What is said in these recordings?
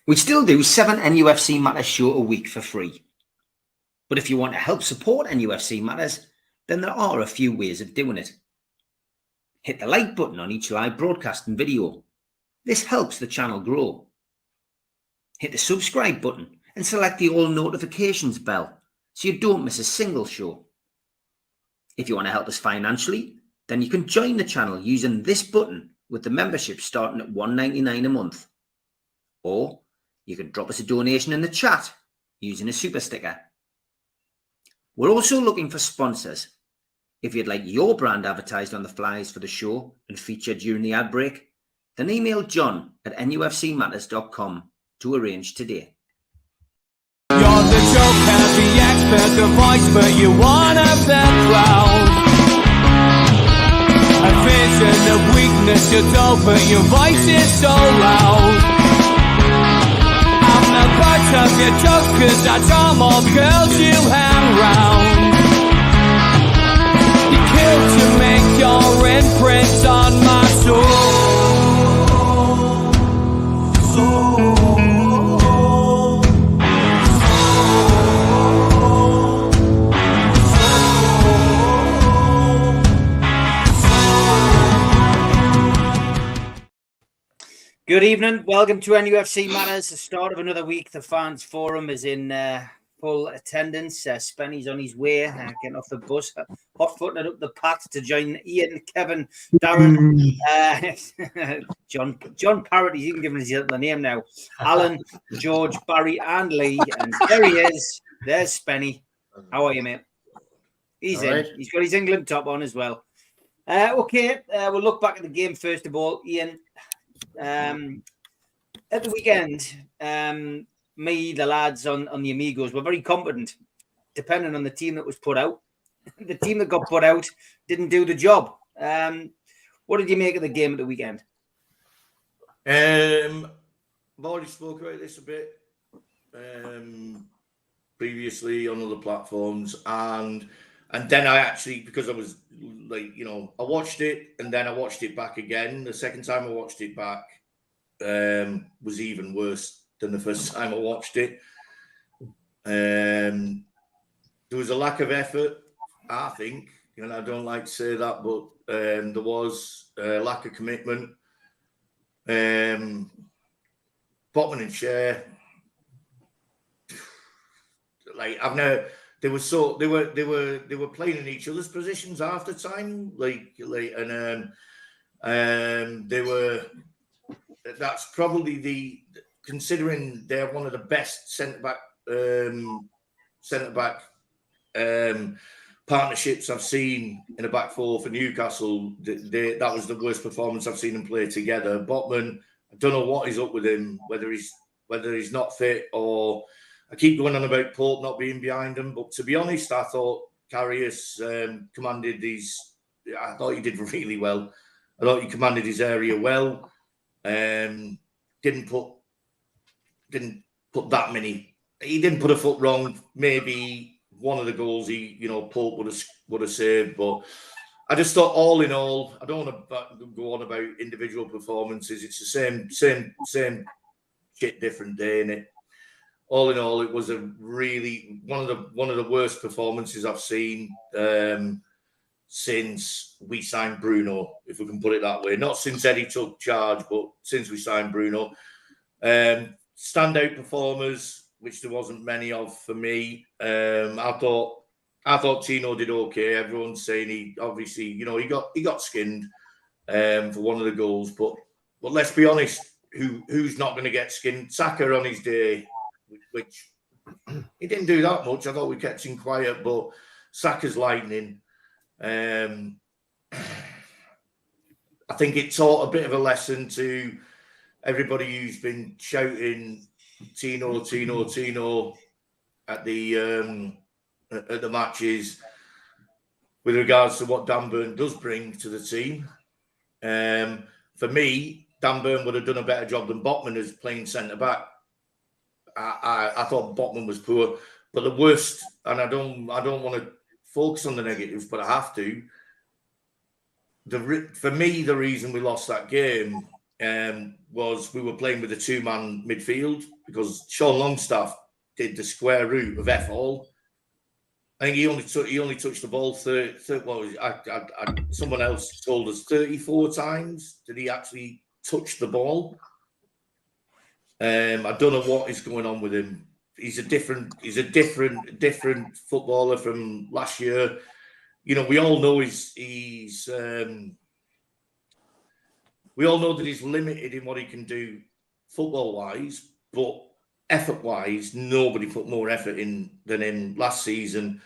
We still do 7 NUFC Matters show a week for free. But if you want to help support NUFC Matters, then there are a few ways of doing it. Hit the like button on each live broadcast and video. This helps the channel grow. Hit the subscribe button and select the all notifications bell so you don't miss a single show. If you want to help us financially, then you can join the channel using this button with the membership starting at $1.99 a month. Or you can drop us a donation in the chat using a super sticker. We're also looking for sponsors. If you'd like your brand advertised on the flyers for the show and featured during the ad break, then email John at nufcmatters.com to arrange today. You're the joker, the expert, the voice, but you're one of the crowd. A vision of weakness, you're dull, but your voice is so loud. I'm the part of your joke, cause I draw more girls you hang round. You kill to make your imprint on my soul. Good evening. Welcome to NUFC Matters. The start of another week. The fans forum is in full attendance. Spenny's on his way, getting off the bus, hot-footing it up the path to join Ian, Kevin, Darren, John Parrott. He's even given his the name now. Alan, George, Barry, and Lee. And there he is. There's Spenny. How are you, mate? He's all in. Right. He's got his England top on as well. Okay, we'll look back at the game first of all. Ian. At the weekend, me, the lads on the Amigos were very competent, depending on the team that was put out. The team that got put out didn't do the job. What did you make of the game at the weekend? I've already spoke about this a bit previously on other platforms, and then I actually, because I was like, I watched it and then I watched it back again. The second time I watched it back was even worse than the first time I watched it. There was a lack of effort, I think, and I don't like to say that, but there was a lack of commitment. Botman and Cher, like I've never. They were playing in each other's positions half the time, and they were. That's probably considering they're one of the best centre back partnerships I've seen in a back four for Newcastle. That was the worst performance I've seen them play together. Botman, I don't know what is up with him, whether he's not fit or. I keep going on about Pope not being behind him, but to be honest, I thought Karius commanded I thought he did really well. I thought he commanded his area well. Didn't put that many. He didn't put a foot wrong. Maybe one of the goals Pope would have saved, but I just thought all in all, I don't want to go on about individual performances. It's the same shit, different day, innit? All in all, it was a really one of the worst performances I've seen since we signed Bruno, if we can put it that way. Not since Eddie took charge, but since we signed Bruno. Standout performers, which there wasn't many of for me. I thought Tino did okay. Everyone's saying he obviously, he got skinned for one of the goals, but let's be honest, who's not going to get skinned? Saka on his day. Which he didn't do that much. I thought we kept him quiet, but Saka's lightning. I think it taught a bit of a lesson to everybody who's been shouting Tino at the matches with regards to what Dan Burn does bring to the team. For me, Dan Burn would have done a better job than Botman as playing centre back. I thought Botman was poor, but the worst, and I don't want to focus on the negatives, but I have to. For me, the reason we lost that game was we were playing with a 2-man midfield because Sean Longstaff did the square root of F-all. I think he only touched the ball 30 someone else told us 34 times did he actually touch the ball. I don't know what is going on with him. He's a different footballer from last year. You know, we all know we all know that he's limited in what he can do football-wise, but effort-wise, nobody put more effort in than him last season,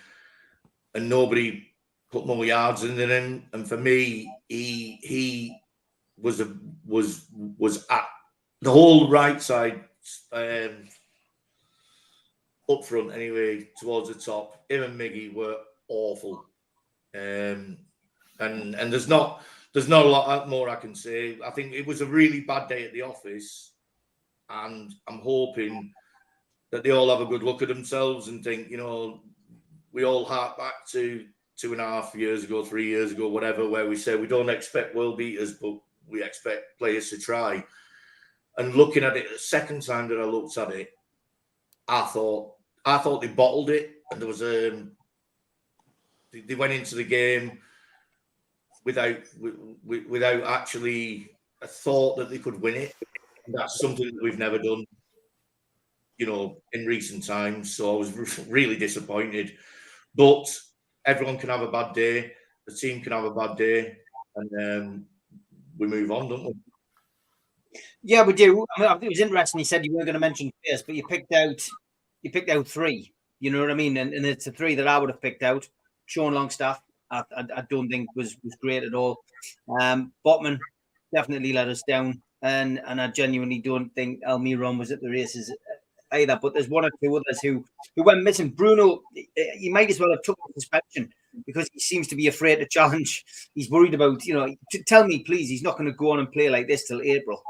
and nobody put more yards in than him. And for me, he was at the whole right side, up front anyway, towards the top. Him and Miggy were awful, and there's not a lot more I can say. I think it was a really bad day at the office, and I'm hoping that they all have a good look at themselves and think, you know, we all hark back to 2.5 years ago, 3 years ago, whatever, where we said we don't expect world beaters, but we expect players to try. And looking at it the second time that I looked at it, I thought they bottled it, and there was they went into the game without actually a thought that they could win it. And that's something that we've never done, you know, in recent times. So I was really disappointed. But everyone can have a bad day. The team can have a bad day, and we move on, don't we? Yeah, we do. I mean, it was interesting. You said you weren't going to mention players, but you picked out 3. You know what I mean? And it's the 3 that I would have picked out. Sean Longstaff, I don't think was great at all. Botman definitely let us down, and I genuinely don't think Almiron was at the races either. But there's 1 or 2 others who went missing. Bruno, he might as well have took a suspension because he seems to be afraid to challenge. He's worried about, you know. Tell me, please, he's not going to go on and play like this till April.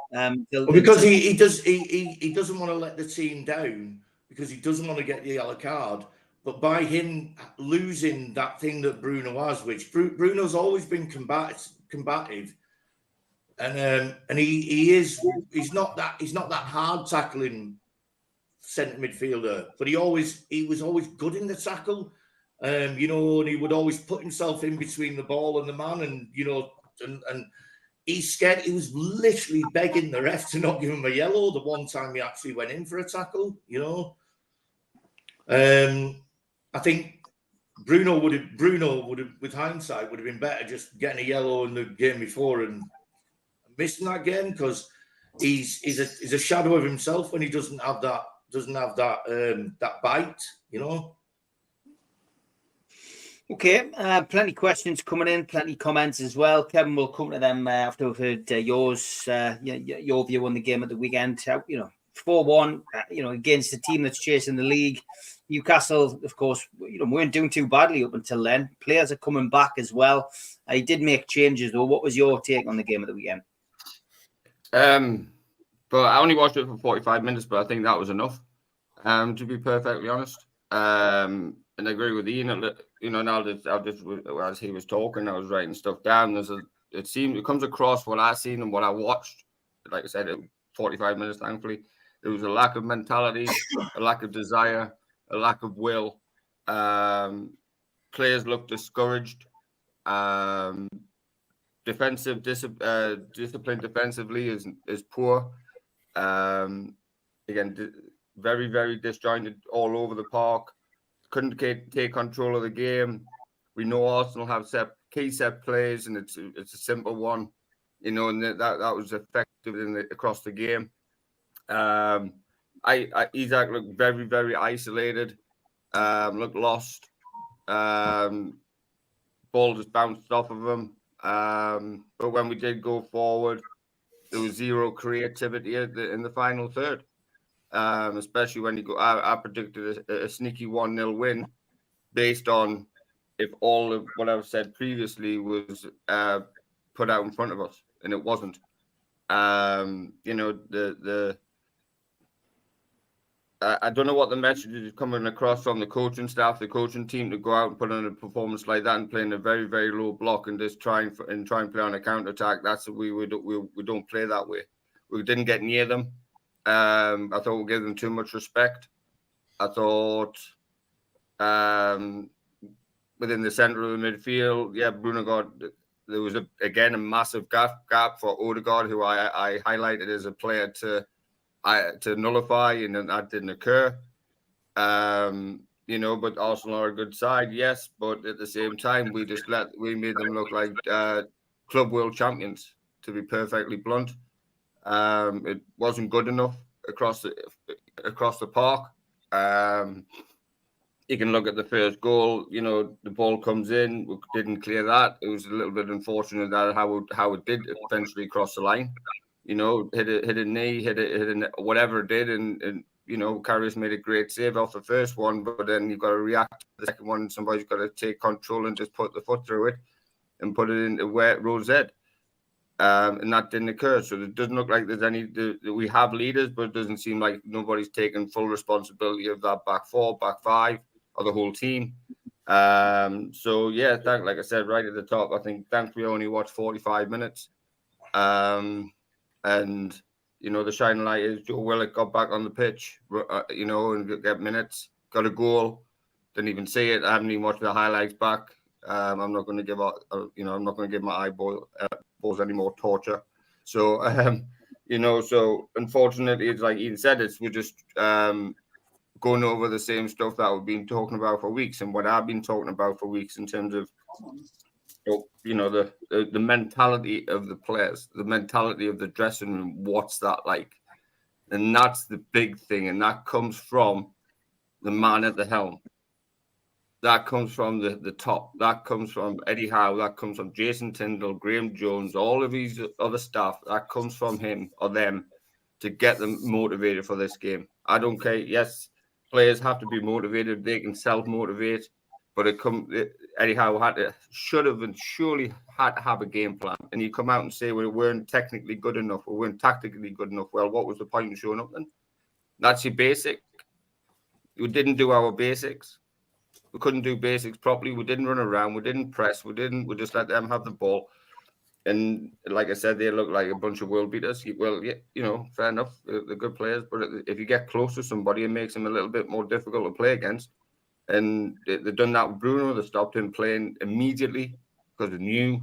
Because he doesn't want to let the team down because he doesn't want to get the yellow card. But by him losing that thing that Bruno has, which Bruno's always been combative, and he's not that hard tackling centre midfielder, but he was always good in the tackle, you know, and he would always put himself in between the ball and the man, and you know, and he's scared. He was literally begging the ref to not give him a yellow the one time he actually went in for a tackle, you know. I think Bruno would have, with hindsight, would have been better just getting a yellow in the game before and missing that game, because he's a shadow of himself when he doesn't have that bite, you know. Okay, plenty questions coming in, plenty comments as well. Kevin, we'll come to them after we've heard your view on the game at the weekend. You know, 4-1, you know, against a team that's chasing the league. Newcastle, of course, you know, weren't doing too badly up until then. Players are coming back as well. He did make changes, though. What was your take on the game at the weekend? But I only watched it for 45 minutes, but I think that was enough, to be perfectly honest. And I agree with Ian. You know, now that as he was talking, I was writing stuff down. It comes across what I seen and what I watched. Like I said, 45 minutes, thankfully. There was a lack of mentality, a lack of desire, a lack of will. Players looked discouraged. Discipline defensively is poor. Again, very, very disjointed all over the park. Couldn't take control of the game. We know Arsenal have key set plays, and it's a simple one, you know, and that was effective across the game. Isaac looked very, very isolated. Looked lost. Ball just bounced off of him. But when we did go forward, there was zero creativity in the final third. Especially when you go, I predicted a sneaky 1-0 win based on if all of what I've said previously was put out in front of us, and it wasn't. You know, I don't know what the message is coming across from the coaching staff, the coaching team, to go out and put on a performance like that and play in a very, very low block and just try and play on a counter attack. That's we don't play that way. We didn't get near them. I thought we gave them too much respect. I thought within the centre of the midfield, Bruno there was a massive gap for Odegaard, who I highlighted as a player to nullify, and that didn't occur. But Arsenal are a good side, yes, but at the same time, we made them look like club world champions, to be perfectly blunt. It wasn't good enough across the park. You can look at the first goal. The ball comes in. We didn't clear that. It was a little bit unfortunate that how it did eventually cross the line. Hit a knee, hit whatever it did, and Karius made a great save off the first one. But then you've got to react to the second one. Somebody's got to take control and just put the foot through it and put it in where it rolls head. And that didn't occur. So it doesn't look like there's any. We have leaders, but it doesn't seem like nobody's taking full responsibility of that back four, back five, or the whole team. Like I said, right at the top, I think thankfully we only watched 45 minutes. And the shining light is Joe Willock got back on the pitch, and get minutes, got a goal. Didn't even see it. I haven't even watched the highlights back. I'm not going to give out, I'm not going to give my eyeballs any more torture. So, so unfortunately, it's like Ian said, we're just going over the same stuff that we've been talking about for weeks, and what I've been talking about for weeks in terms of, the mentality of the players, the mentality of the dressing room. What's that like? And that's the big thing, and that comes from the man at the helm. That comes from the top. That comes from Eddie Howe. That comes from Jason Tyndall, Graham Jones, all of these other staff. That comes from him or them to get them motivated for this game. I don't care. Yes, players have to be motivated. They can self-motivate. But Eddie Howe should have and surely had to have a game plan. And you come out and say we weren't technically good enough, we weren't tactically good enough. Well, what was the point in showing up then? That's your basic. We didn't do our basics. We couldn't do basics properly. We didn't run around. We didn't press. We just let them have the ball. And like I said, they look like a bunch of world beaters. Well, yeah, fair enough. They're good players. But if you get close to somebody, it makes them a little bit more difficult to play against. And they've done that with Bruno. They stopped him playing immediately because they knew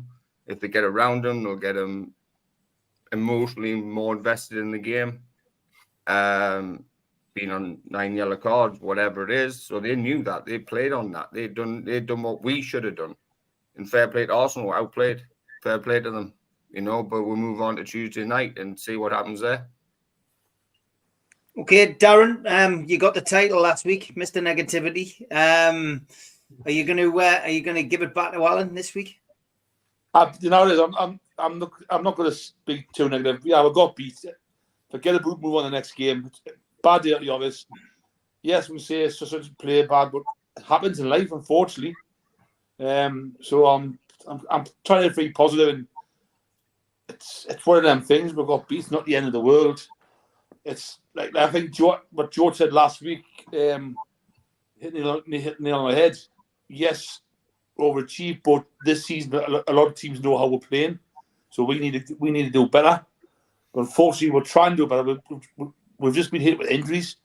if they get around him, they'll get him emotionally more invested in the game. Being on 9 yellow cards, whatever it is. So they knew that. They played on that. They'd done what we should have done. And fair play to Arsenal, outplayed. Fair play to them. But we'll move on to Tuesday night and see what happens there. Okay, Darren, you got the title last week, Mr. Negativity. Are you going to give it back to Alan this week? I'm not going to speak too negative. Yeah, we got beat. Forget about move on to the next game. Bad day at the office. Yes, we say it's just such a play bad, but it happens in life, unfortunately. So I'm trying to be positive, and it's one of them things. We got beat. It's not the end of the world. It's like I think what George said last week, hit nail on the head. Yes, overachieved, but this season a lot of teams know how we're playing, so we need to do better. But unfortunately, we're trying to do better. We've just been hit with injuries,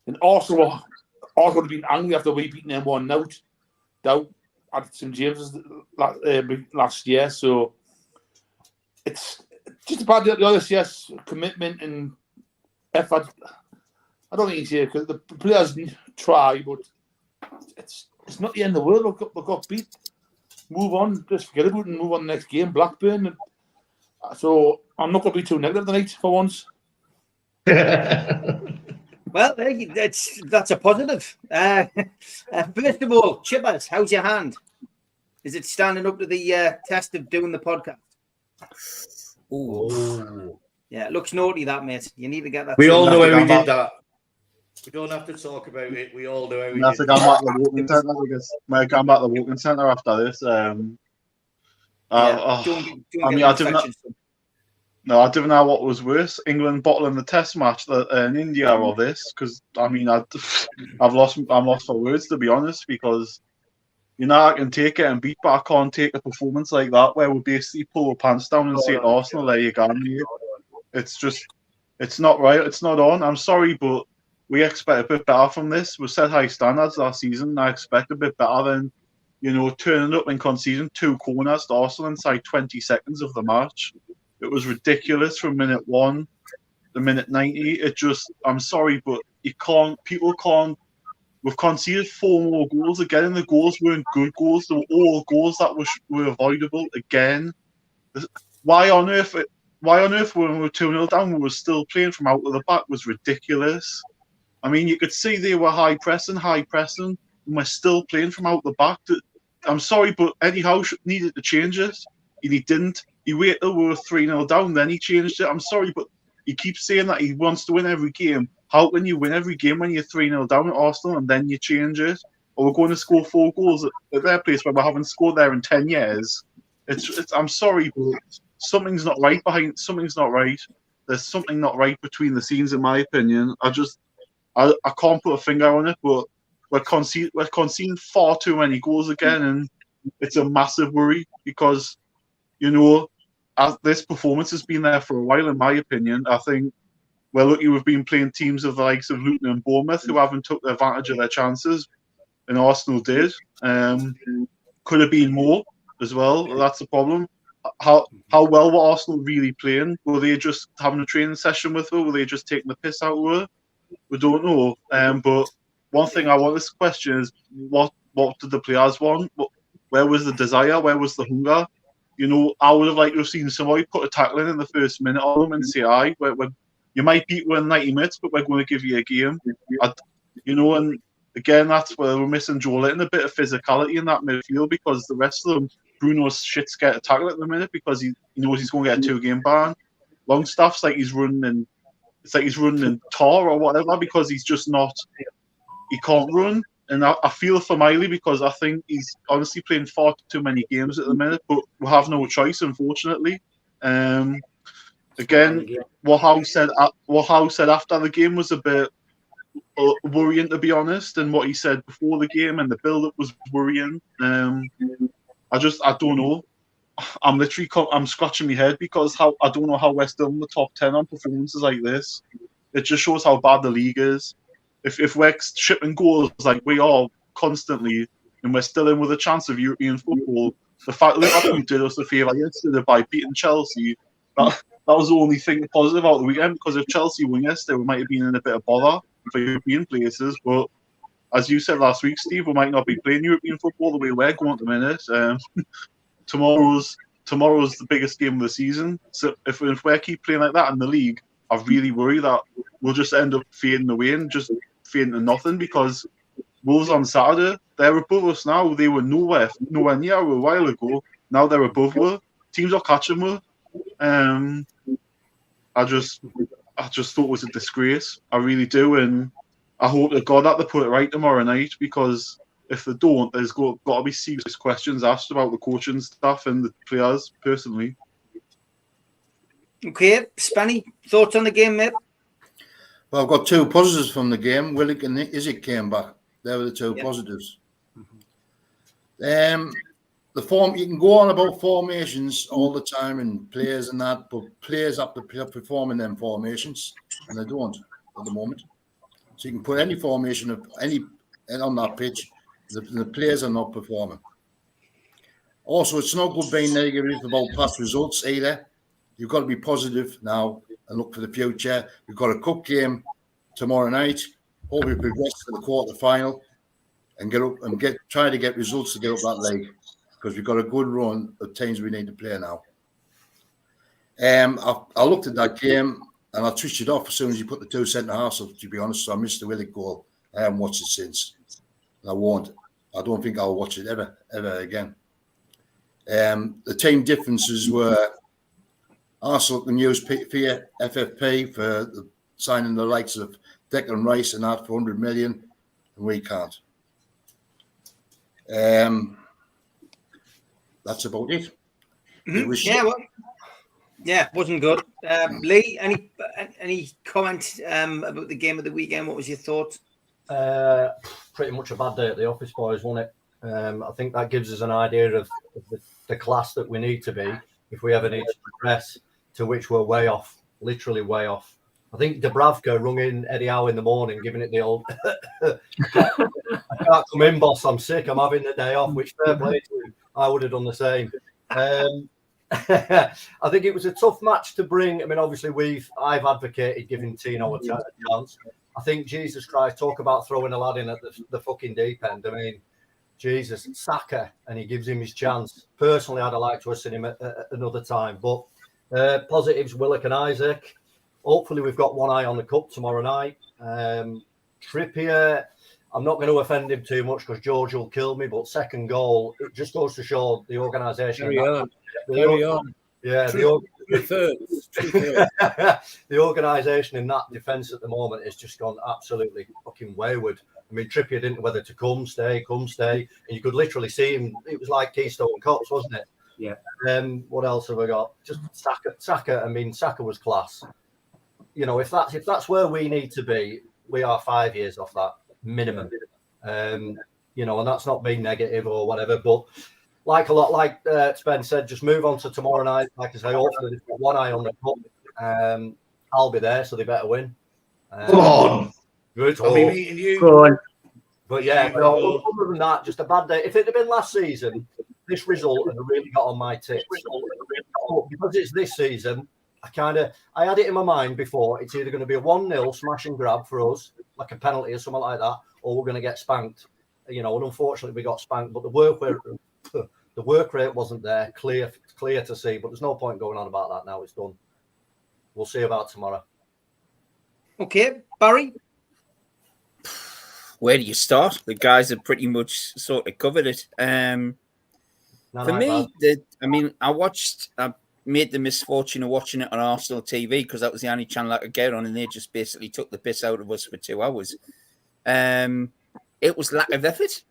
and also would have been angry after we beaten them 1-0 down at St James's last year. So it's just about the others. Yes, commitment and effort. I don't think it's here because the players try, but it's not the end of the world. We got beat. Move on. Just forget about it and move on to the next game, Blackburn. So I'm not going to be too negative tonight for once. Well, that's a positive. First of all, Chippers, how's your hand? Is it standing up to the test of doing the podcast? Oh, yeah, it looks naughty, that, mate. You need to get that. We all know how we did that. We don't have to talk about it. We all know how we did have to go back to the walking centre because we're going back to the walking centre after this. No, I don't know what was worse, England bottling the Test match in India or this, because I mean, I'm lost for words, to be honest, because I can take it and beat, but I can't take a performance like that where we basically pull our pants down and say to Arsenal, there you go, mate. It's not right. It's not on. I'm sorry, but we expect a bit better from this. We set high standards last season. I expect a bit better than, turning up and conceding 2 corners to Arsenal inside 20 seconds of the match. It was ridiculous from minute 1 to minute 90. I'm sorry, but people can't. We've conceded 4 more goals again, and the goals weren't good goals. They were all goals that were avoidable again. Why on earth, when we were 2-0 down, we were still playing from out of the back was ridiculous. I mean, you could see they were high pressing, and we're still playing from out the back. I'm sorry, but Eddie Howe needed to change it, and he didn't. He waited till we were 3-0 down, then he changed it. I'm sorry, but he keeps saying that he wants to win every game. How can you win every game when you're 3-0 down at Arsenal and then you change it? Or we're going to score 4 goals at their place where we haven't scored there in 10 years. I'm sorry, but something's not right. There's something not right between the scenes, in my opinion. I can't put a finger on it, but we're conceding far too many goals again, and it's a massive worry because, as this performance has been there for a while, in my opinion. I think we're lucky we've been playing teams of the likes of Luton and Bournemouth who haven't took advantage of their chances, and Arsenal did. Could have been more as well. That's the problem. How well were Arsenal really playing? Were they just having a training session with her? Were they just taking the piss out of her? We don't know. But one thing I want to question is what did the players want? Where was the desire? Where was the hunger? I would have liked to have seen somebody put a tackle in the first minute on them and say, you might beat one in 90 minutes, but we're going to give you a game. And again, that's where we're missing Joe Linton, a bit of physicality in that midfield, because the rest of them, Bruno's shit scared to tackle at the minute because he knows he's going to get a 2-game ban. Longstaff's like he's running in tar or whatever because he's just not, he can't run. And I feel for Miley because I think he's honestly playing far too many games at the minute, but we have no choice, unfortunately. Again, what Howe said after the game was a bit worrying, to be honest, and what he said before the game and the build-up was worrying. I don't know. I'm scratching my head because I don't know how we're still in the top 10 on performances like this. It just shows how bad the league is. If we're shipping goals like we are constantly, and we're still in with a chance of European football, the fact that Liverpool did us a favour yesterday by beating Chelsea, that was the only thing positive out of the weekend, because if Chelsea won yesterday, we might have been in a bit of bother for European places. But as you said last week, Steve, we might not be playing European football the way we're going at the minute. Tomorrow's the biggest game of the season. So if we keep playing like that in the league, I really worry that we'll just end up fading away and just fading to nothing, because Wolves on Saturday, they're above us now. They were nowhere near a while ago. Now they're above us. Teams are catching us. I just thought it was a disgrace. I really do, and I hope to God that they put it right tomorrow night, because if they don't, there's got to be serious questions asked about the coaching staff and the players, personally. Okay, Spanny, thoughts on the game, mate? Well, I've got 2 positives from the game. Willick and Izzy came back. They were the 2 positives. The form, you can go on about formations all the time and players and that, but players have to perform in them formations, and they don't at the moment. So you can put any formation on that pitch, the players are not performing. Also, it's not good being negative about past results either. You've got to be positive now and look for the future. We've got a cup game tomorrow night. Hope we progress to the quarter-final and get up and try to get results to get up that leg, because we've got a good run of teams we need to play now. I looked at that game and I switched it off as soon as you put the 2 centre-halves up, to be honest. So I missed the Willick goal. I haven't watched it since. I won't. I don't think I'll watch it ever again. The team differences were Arsenal can use FFP for signing the likes of Declan Rice and that for 100 million, and we can't. That's about it. Mm-hmm. Yeah, wasn't good. Lee, any comment about the game of the weekend? What was your thoughts? Pretty much a bad day at the office, boys, wasn't it? I think that gives us an idea of the class that we need to be if we ever need to progress, to which we're way off, literally way off. I think Dubravka rung in Eddie Howe in the morning, giving it the old, I can't come in, boss, I'm sick, I'm having the day off, which fair play to him. I would have done the same. I think it was a tough match to bring. I mean, obviously I've advocated giving Tino a chance. I think, Jesus Christ, talk about throwing a lad in at the fucking deep end. I mean, Jesus, Saka, and he gives him his chance. Personally, I'd have liked to have seen him at another time. But positives, Willock and Isaac. Hopefully, we've got one eye on the cup tomorrow night. Trippier, I'm not going to offend him too much because George will kill me, but second goal, it just goes to show the organisation. Carry on. Yeah, the organisation in that defence at the moment has just gone absolutely fucking wayward. I mean, Trippier didn't know whether to come, stay, and you could literally see him. It was like Keystone Cops, wasn't it? Yeah. What else have I got? Just Saka. I mean, Saka was class. You know, if that's where we need to be, we are 5 years off that minimum. You know, and that's not being negative or whatever, but. Like Spen said, just move on to tomorrow night. Like I say, hopefully they've got one eye on the cup. I'll be there, so they better win. Go on. Good. I'll be meeting you. Go on. But yeah, no, other than that, just a bad day. If it had been last season, this result would have really got on my tits. Because it's this season, I had it in my mind before. It's either going to be a 1-0 smash and grab for us, like a penalty or something like that, or we're going to get spanked. You know, and unfortunately we got spanked, but the work rate wasn't there, clear to see, but there's no point going on about that now. It's done. We'll see about tomorrow. Okay, Barry? Where do you start? The guys have pretty much sort of covered it. For me, I made the misfortune of watching it on Arsenal TV because that was the only channel I could get on, and they just basically took the piss out of us for 2 hours. It was lack of effort.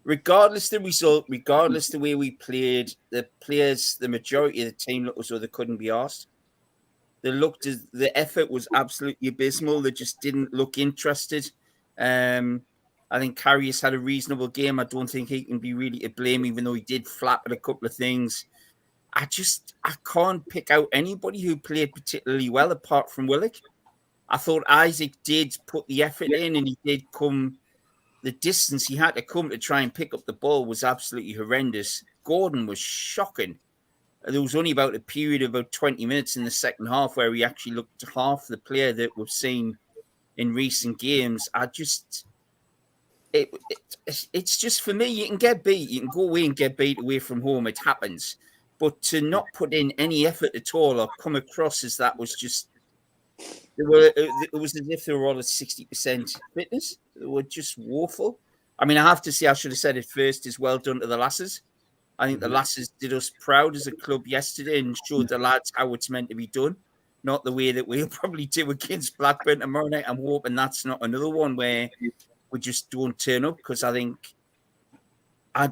Regardless the result, regardless the way we played, the players, the majority of the team looked as though they couldn't be asked. The effort was absolutely abysmal. They just didn't look interested. I think Karius had a reasonable game. I don't think he can be really to blame, even though he did flap at a couple of things. I can't pick out anybody who played particularly well apart from Willock. I thought Isaac did put the effort in, and he did come. The distance he had to come to try and pick up the ball was absolutely horrendous. Gordon was shocking. There was only about a period of about 20 minutes in the second half where he actually looked half the player that we've seen in recent games. It's just, for me, you can get beat. You can go away and get beat away from home. It happens. But to not put in any effort at all or come across as that was just... It was as if they were all at 60% fitness. They were just woeful. I mean, I have to say, I should have said it first, is well done to the lasses. I think the lasses did us proud as a club yesterday and showed the lads how it's meant to be done, not the way that we'll probably do against Blackburn tomorrow night. I'm hoping that's not another one where we just don't turn up, because I think I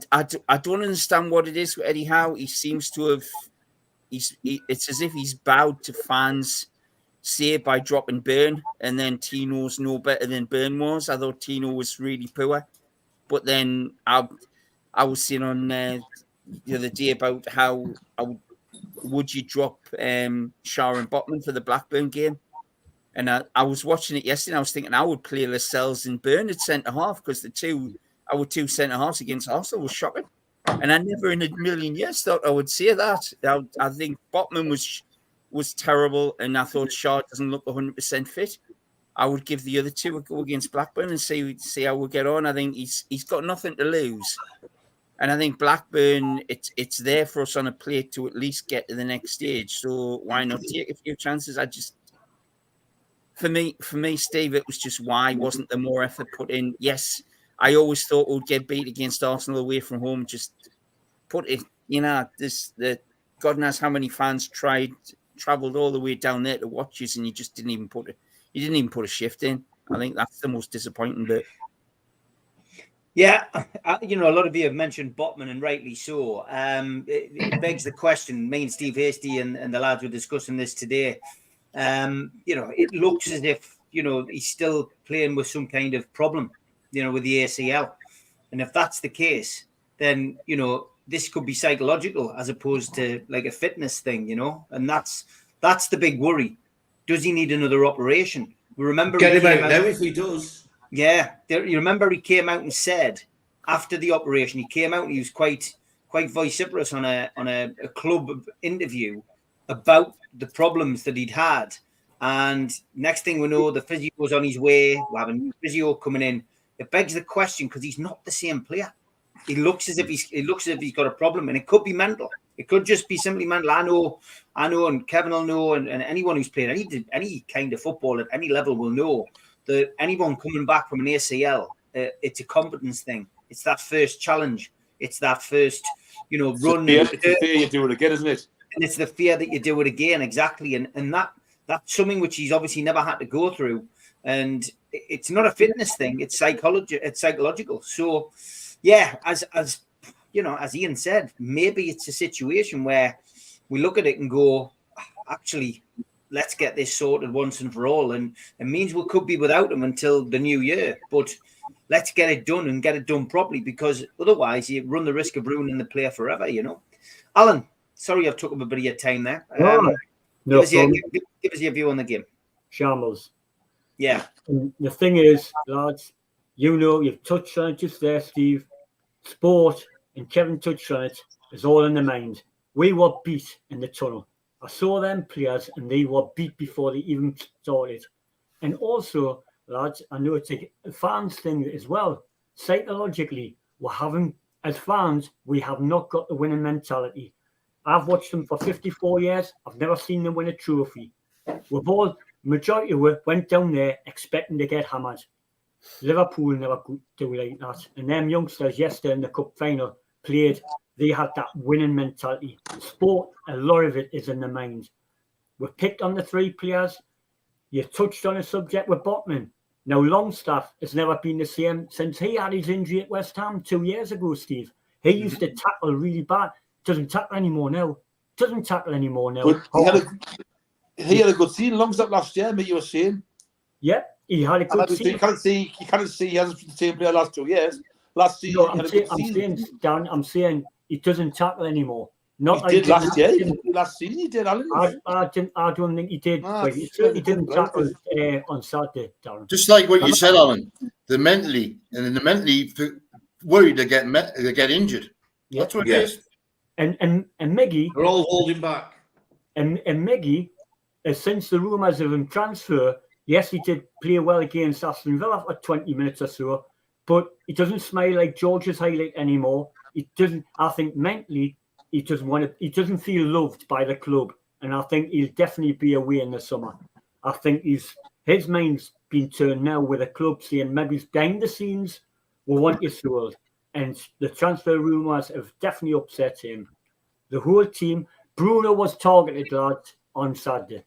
don't understand what it is with Eddie Howe. He seems to have... it's as if he's bowed to fans' say by dropping Burn, and then Tino's no better than Burn was. I thought Tino was really poor, but then I was saying on the other day about how would you drop Shah and Botman for the Blackburn game, and I was watching it yesterday and I was thinking I would play Lascelles and Burn at centre half, because our two centre halves against Arsenal was shocking, and I never in a million years thought I would say that. I think Botman was terrible, and I thought Shaw doesn't look 100% fit. I would give the other two a go against Blackburn and see how we get on. I think he's got nothing to lose, and I think Blackburn, it's there for us on a plate to at least get to the next stage. So why not take a few chances? For me, Steve, it was just, why wasn't there more effort put in? Yes, I always thought we'd get beat against Arsenal away from home. Just put it, God knows how many fans travelled all the way down there to watch us, and you just didn't even put a shift in. I think that's the most disappointing bit. Yeah, you know, a lot of you have mentioned Botman, and rightly so. It begs the question. Me and Steve Hasty and the lads were discussing this today. You know, it looks as if, you know, he's still playing with some kind of problem, you know, with the ACL. And if that's the case, then, you know, this could be psychological as opposed to like a fitness thing, you know, and that's the big worry. Does he need another operation? We remember Get him out now if he does. Yeah, you remember he came out and said after the operation, he came out and he was quite vociferous on a club interview about the problems that he'd had. And next thing we know, the physio was on his way. We're having new physio coming in. It begs the question because he's not the same player. He looks as if he's got a problem, and it could be mental. It could just be simply mental. I know, and Kevin will know, and anyone who's played any kind of football at any level will know that anyone coming back from an ACL, it's a confidence thing. It's that first challenge. It's that first, you know, run. It's the fear you do it again, isn't it? And it's the fear that you do it again, exactly. And that's something which he's obviously never had to go through. And it's not a fitness thing. It's psychology. It's psychological. So, yeah, as you know, as Ian said, maybe it's a situation where we look at it and go, actually, let's get this sorted once and for all. And it means we could be without him until the new year. But let's get it done and get it done properly, because otherwise you run the risk of ruining the player forever, you know. Alan, sorry I've took up a bit of your time there. Give us your view on the game. Shambles. Yeah. And the thing is, lads, you know, you've touched on it just there, Steve. Sport, and Kevin touched on it, is all in the mind. We were beat in the tunnel. I saw them players and they were beat before they even started. And also, lads, I know it's a fans thing as well. Psychologically, as fans, we have not got the winning mentality. I've watched them for 54 years. I've never seen them win a trophy. Majority of us went down there expecting to get hammered. Liverpool never do like that. And them youngsters yesterday in the cup final played. They had that winning mentality. Sport, a lot of it is in the mind. We picked on the three players. You touched on a subject with Botman. Now, Longstaff has never been the same since he had his injury at West Ham 2 years ago, Steve. He used to tackle really bad. Doesn't tackle anymore now. But he had a good season. Longstaff last year, mate, you were saying. Yeah, he had a good season. You can't see he hasn't been the same player last 2 years. Last season, no, I'm saying he doesn't tackle anymore. Not he did last year. Last season he did, Alan. I don't think he did. But he certainly didn't tackle on Saturday, Darren. Just like what you said, Alan. They're mentally worried to get injured. Yeah. That's what it is. And Miggy, they're all holding back. And Miggy, since the rumours of him transfer, yes, he did play well against Aston Villa for 20 minutes or so, but he doesn't smile like George's highlight anymore. He doesn't. I think mentally, he doesn't feel loved by the club, and I think he'll definitely be away in the summer. I think his mind's been turned now with the club saying maybe behind the scenes we want you sold, and the transfer rumours have definitely upset him. The whole team. Bruno was targeted, lads, on Saturday.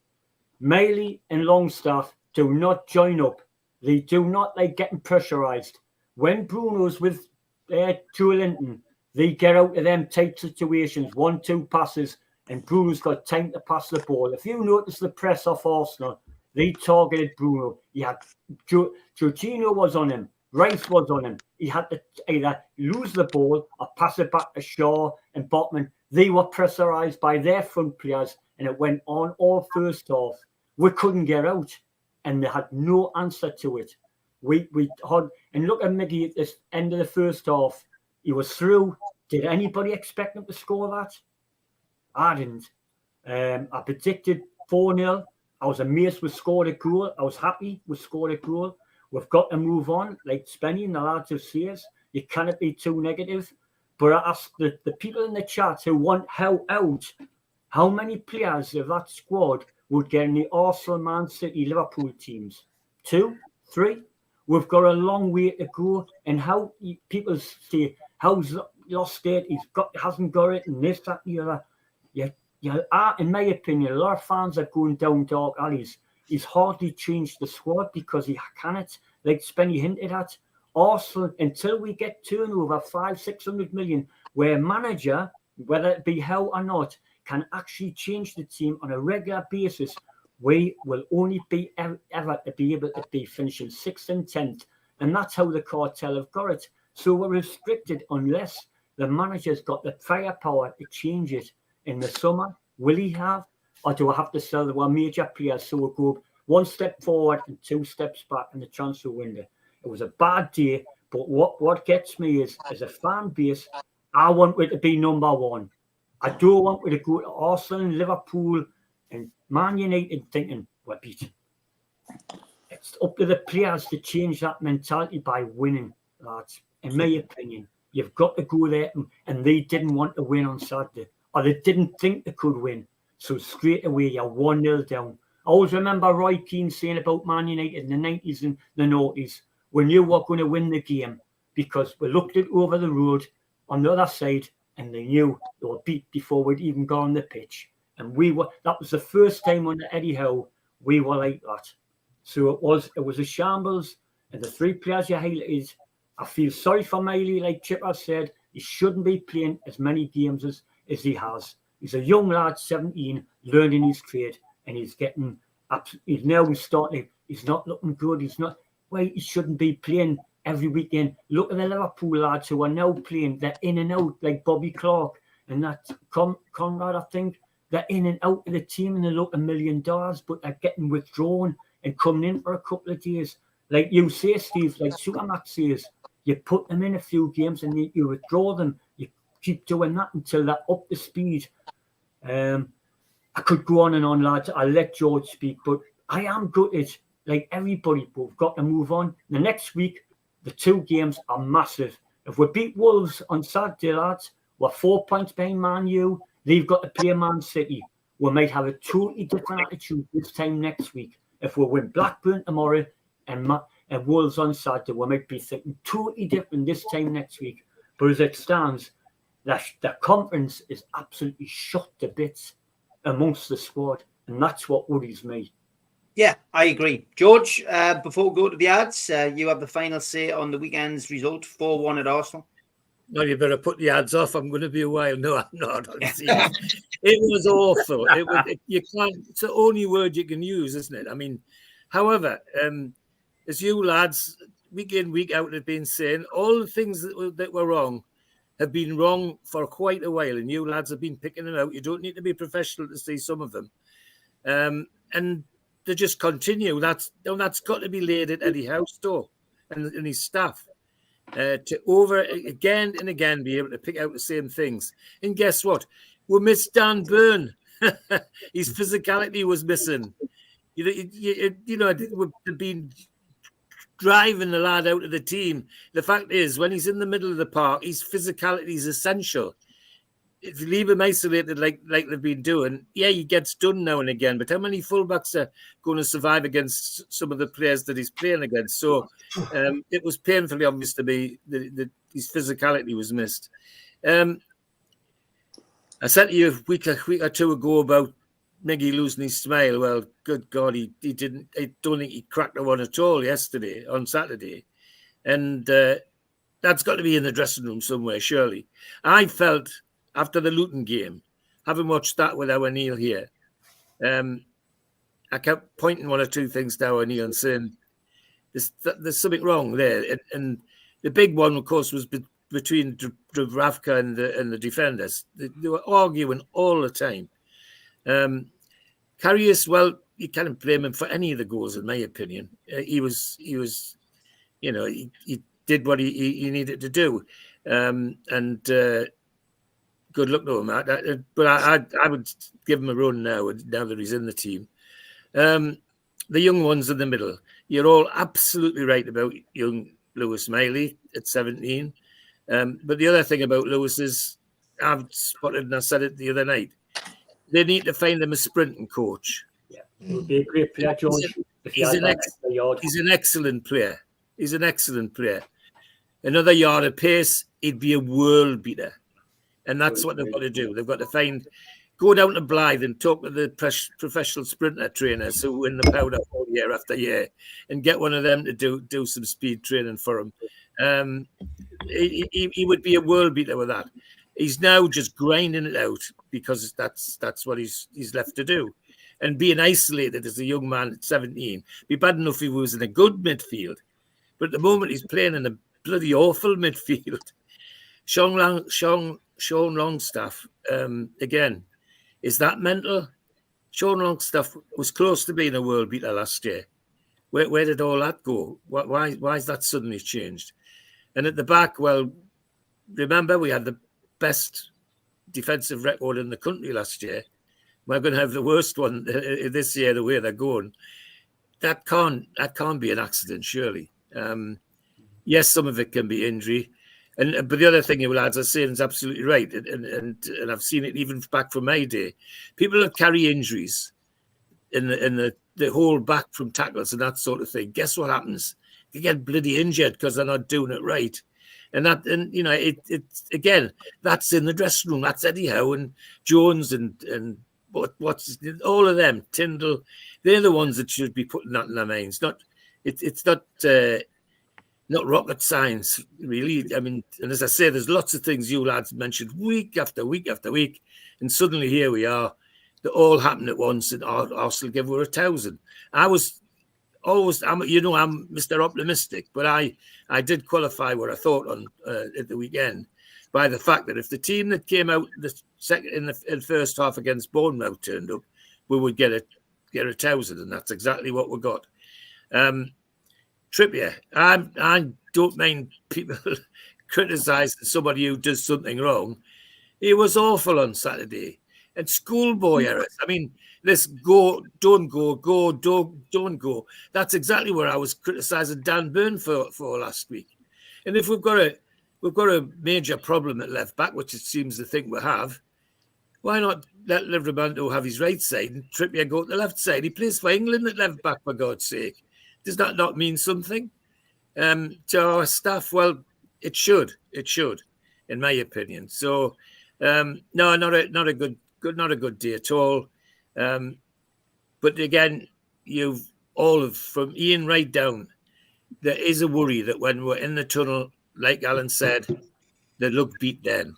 Miley and Longstaff do not join up. They do not like getting pressurised. When Bruno's with Joe Linton, they get out of them tight situations, 1-2 passes, and Bruno's got time to pass the ball. If you notice the press off Arsenal, they targeted Bruno. He had Jorginho was on him. Rice was on him. He had to either lose the ball or pass it back to Shaw and Botman. They were pressurised by their front players, and it went on all first half. We couldn't get out, and they had no answer to it. We had, and look at Miggy at the end of the first half. He was through. Did anybody expect him to score that? I didn't. I predicted 4-0. I was amazed we scored a goal. I was happy we scored a goal. We've got to move on, like Spenny and the lads have said. You cannot be too negative. But I asked the people in the chat who want how many players of that squad would get in the Arsenal, Man City, Liverpool teams? 2, 3? We've got a long way to go. And how people say, how's lost it? Hasn't got it, and this, that, the other. In my opinion, a lot of fans are going down dark alleys. He's hardly changed the squad because he cannot, like Spenny hinted at. Arsenal, until we get turnover 500-600 million, where a manager, whether it be how or not, can actually change the team on a regular basis, we will only be ever to be able to be finishing 6th and 10th. And that's how the cartel have got it. So we're restricted unless the manager's got the firepower to change it in the summer. Will he have? Or do I have to sell our major players so we'll go 1 step forward and 2 steps back in the transfer window? It was a bad day, but what gets me is, as a fan base, I want it to be number 1. I don't want it to go to Arsenal and Liverpool and Man United thinking we're beat. It's up to the players to change that mentality by winning, lads. In my opinion, you've got to go there, and they didn't want to win on Saturday, or they didn't think they could win. So straight away, you're 1-0 down. I always remember Roy Keane saying about Man United in the 90s and the noughties, we knew we were going to win the game because we looked at over the road on the other side and they knew they were beat before we'd even got on the pitch. And that was the first time under Eddie Howe we were like that. So it was a shambles. And the 3 players you highlighted, I feel sorry for Miley, like Chipper said. He shouldn't be playing as many games as he has. He's a young lad, 17, learning his trade, and he's not looking good. He shouldn't be playing every weekend. Look at the Liverpool lads who are now playing. They're in and out, like Bobby Clark and that Conrad, I think. They're in and out of the team and they look $1 million, but they're getting withdrawn and coming in for a couple of days. Like you say, Steve, like Supermax says, you put them in a few games and you withdraw them. You keep doing that until they're up to speed. I could go on and on, lads. I'll let George speak, but I am gutted. Like everybody, but we've got to move on. The next week, the 2 games are massive. If we beat Wolves on Saturday, lads, we're 4 points behind Man U. They've got to play Man City. We might have a totally different attitude this time next week. If we win Blackburn tomorrow and Wolves on Saturday, we might be thinking totally different this time next week. But as it stands, the conference is absolutely shot to bits amongst the squad. And that's what worries me. Yeah, I agree. George, before we go to the ads, you have the final say on the weekend's result, 4-1 at Arsenal. No, you better put the ads off. I'm going to be a while. No, I'm not. It was awful. You can't. It's the only word you can use, isn't it? I mean, however, as you lads, week in, week out, have been saying, all the things that were wrong have been wrong for quite a while, and you lads have been picking them out. You don't need to be professional to see some of them. And they just continue. That's got to be laid at Eddie Howe's door and his staff. To over again and again be able to pick out the same things. And guess what? We missed Dan Burn. His physicality was missing. We've been driving the lad out of the team. The fact is, when he's in the middle of the park, his physicality is essential. If you leave him isolated like they've been doing, yeah, he gets done now and again. But how many fullbacks are going to survive against some of the players that he's playing against? So it was painfully obvious to me that his physicality was missed. I said to you a week or two ago about Miggy losing his smile. Well, good God, he didn't. I don't think he cracked the one at all on Saturday. And that's got to be in the dressing room somewhere, surely. I felt, after the Luton game, having watched that with our Neil here, I kept pointing 1 or 2 things to our Neil and saying, there's something wrong there. And the big one, of course, was between Dubravka and the defenders. They were arguing all the time. Karius, well, you can't blame him for any of the goals, in my opinion. He did what he needed to do. Good luck to him. But I would give him a run now that he's in the team. The young ones in the middle. You're all absolutely right about young Lewis Miley at 17. But the other thing about Lewis is, I've spotted and I said it the other night, they need to find him a sprinting coach. Yeah, he would be a great player, George. He's an excellent player. He's an excellent player. Another yard of pace, he'd be a world beater. And that's what they've got to do. They've got to go down to Blythe and talk to the professional sprinter trainers who win the powder all year after year and get one of them to do some speed training for him. He would be a world beater with that. He's now just grinding it out because that's what he's left to do. And being isolated as a young man at 17, be bad enough if he was in a good midfield. But at the moment, he's playing in a bloody awful midfield. Sean Longstaff, again, is that mental? Sean Longstaff was close to being a world beater last year. Where did all that go? Why has that suddenly changed? And at the back, well, remember we had the best defensive record in the country last year. We're going to have the worst one this year, the way they're going. That can't be an accident, surely. Yes, some of it can be injury. But the other thing you lads are saying is absolutely right. And I've seen it even back from my day. People that carry injuries in the hold back from tackles and that sort of thing. Guess what happens? They get bloody injured because they're not doing it right. And it's again, that's in the dressing room. That's Eddie Howe and Jones and what's all of them, Tyndall. They're the ones that should be putting that in their minds. It's not rocket science, really. I mean, and as I say, there's lots of things you lads mentioned week after week after week, and suddenly here we are. They all happened at once, and Arsenal gave her 1,000. I was always, I'm Mr. Optimistic, but I did qualify what I thought on at the weekend by the fact that if the team that came out in the first half against Bournemouth turned up, we would get 1,000, and that's exactly what we got. Trippier, I don't mind people criticising somebody who does something wrong. He was awful on Saturday. And schoolboy errors. I mean, this don't go. That's exactly what I was criticising Dan Burn for last week. And if we've got a major problem at left back, which it seems to think we have, why not let Livramento have his right side and Trippier go to the left side? He plays for England at left back, for God's sake. Does that not mean something to our staff? Well, it should, in my opinion. So, no, not a good day at all. But again, you've all from Ian right down. There is a worry that when we're in the tunnel, like Alan said, they look beat then.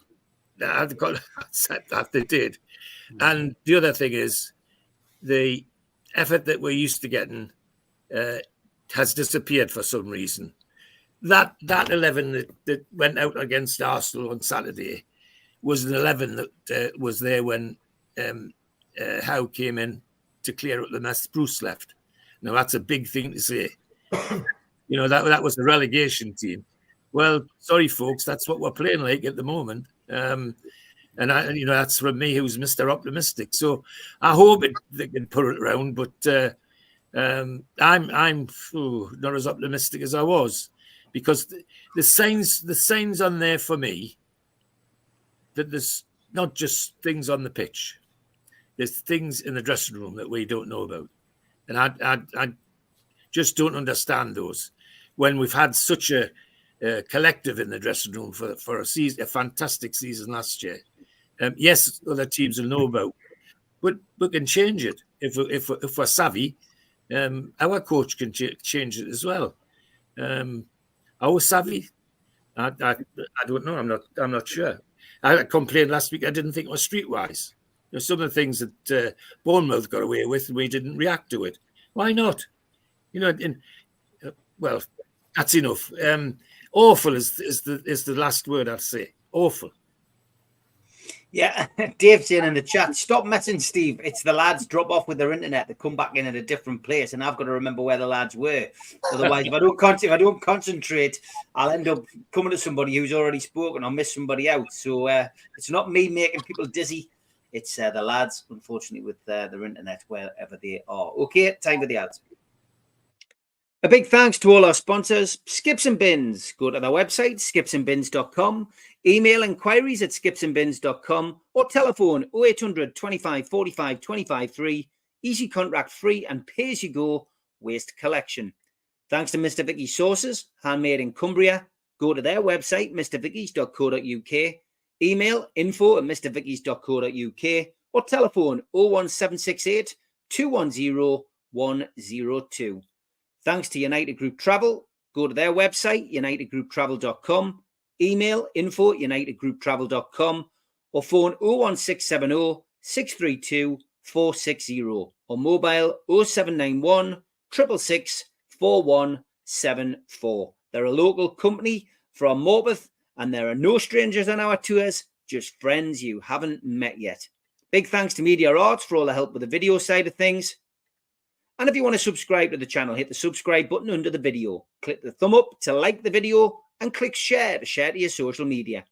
I've got to accept that they did. And the other thing is the effort that we're used to getting has disappeared for some reason. That 11 that went out against Arsenal on Saturday was an 11 that was there when Howe came in to clear up the mess Bruce left. Now, that's a big thing to say. That was the relegation team. Well, sorry, folks, that's what we're playing like at the moment. And that's from me, who's Mr. Optimistic. So I hope they can put it around, but I'm not as optimistic as I was, because the signs on there for me that there's not just things on the pitch. There's things in the dressing room that we don't know about. And I just don't understand those. When we've had such a collective in the dressing room for a fantastic season last year. Yes, other teams will know about, but we can change it. If we're savvy, our coach can change it as well. Are we savvy? I don't know. I'm not sure. I complained last week. I didn't think it was streetwise. Some of the things that Bournemouth got away with, and we didn't react to it. Why not? Well, that's enough. Awful is the last word I'd say. Awful. Yeah, Dave's in the chat. Stop messing, Steve. It's the lads drop off with their internet. They come back in at a different place, and I've got to remember where the lads were. Otherwise, if I don't concentrate, I'll end up coming to somebody who's already spoken or miss somebody out. So it's not me making people dizzy. It's the lads, unfortunately, with their internet wherever they are. Okay, time for the ads. A big thanks to all our sponsors, Skips and Bins. Go to their website, skipsandbins.com. Email inquiries at skipsandbins.com or telephone 0800 25 45 25 3. Easy contract free and pay as you go waste collection. Thanks to Mr. Vicky's Sauces, handmade in Cumbria. Go to their website, mrvickies.co.uk. Email info@mrvickies.co.uk or telephone 01768 210 102. Thanks to United Group Travel. go to their website, unitedgrouptravel.com, email info@unitedgrouptravel.com, or phone 01670 632 460, or mobile 0791 666 4174. They're a local company from Morpeth, and there are no strangers on our tours, just friends you haven't met yet. Big thanks to Media Arts for all the help with the video side of things. And if you want to subscribe to the channel, hit the subscribe button under the video. Click the thumb up to like the video, and click share to share to your social media.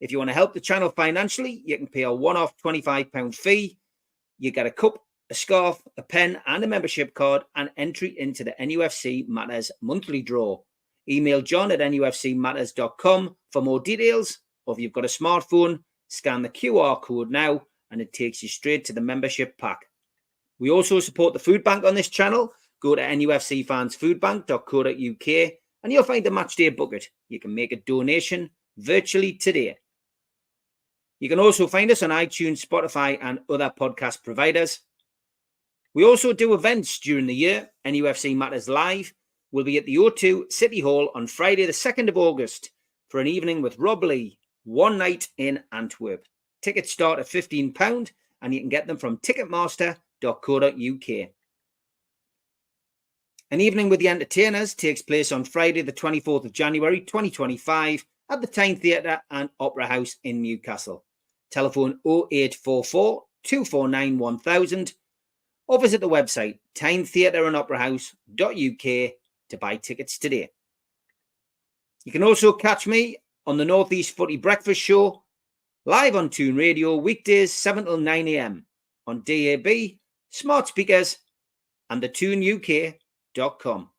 If you want to help the channel financially, you can pay a one-off £25 fee. You get a cup, a scarf, a pen, and a membership card, and entry into the NUFC Matters monthly draw. Email john@nufcmatters.com for more details, or if you've got a smartphone, scan the QR code now, and it takes you straight to the membership pack. We also support the food bank on this channel. Go to nufcfansfoodbank.co.uk and you'll find the matchday bucket. You can make a donation virtually today. You can also find us on iTunes, Spotify, and other podcast providers. We also do events during the year. NUFC Matters Live will be at the O2 City Hall on Friday, the 2nd of August, for an evening with Rob Lee, one night in Antwerp. Tickets start at £15, and you can get them from ticketmaster.co.uk. An evening with the entertainers takes place on Friday, the 24th of January 2025 at the Tyne Theatre and Opera House in Newcastle. Telephone 0844 249 1000 or visit the website tynetheatreandoperahouse.uk to buy tickets today. You can also catch me on the North East Footy Breakfast Show live on Toon Radio weekdays 7 till 9 a.m. on DAB, smart speakers, and the toonuk.com.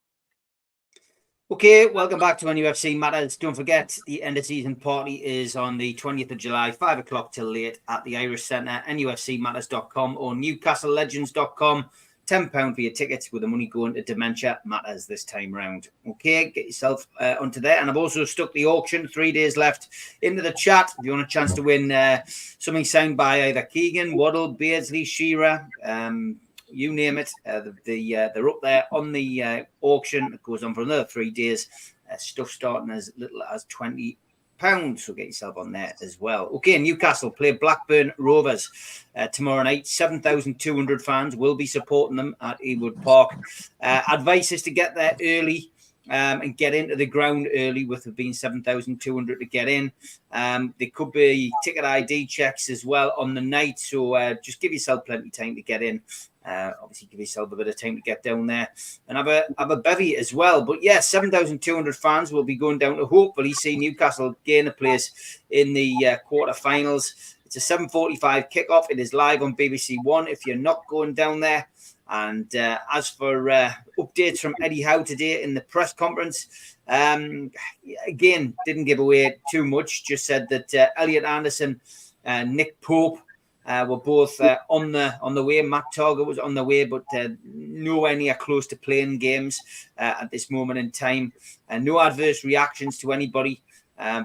Okay, welcome back to NUFC Matters. Don't forget, the end of season party is on the 20th of July, 5 o'clock till late at the Irish Centre, nufcmatters.com or newcastlelegends.com. £10 for your tickets, with the money going to Dementia Matters this time round. Okay, get yourself onto there. And I've also stuck the auction, 3 days left, into the chat. If you want a chance to win something signed by either Keegan, Waddle, Beardsley, Shearer, you name it, they're up there on the auction. It goes on for another 3 days. Stuff starting as little as £20. So get yourself on there as well. Okay, Newcastle play Blackburn Rovers tomorrow night. 7,200 fans will be supporting them at Ewood Park. Advice is to get there early and get into the ground early, with there being 7,200 to get in. There could be ticket ID checks as well on the night, so just give yourself plenty of time to get in. Obviously, give yourself a bit of time to get down there and have a bevy as well. But yeah, 7,200 fans will be going down to hopefully see Newcastle gain a place in the quarterfinals. It's a 7:45 kickoff. It is live on BBC One if you're not going down there. And as for updates from Eddie Howe today in the press conference, again, didn't give away too much. Just said that Elliot Anderson and Nick Pope were both on the way. Matt Target was on the way, but nowhere near close to playing games at this moment in time. No adverse reactions to anybody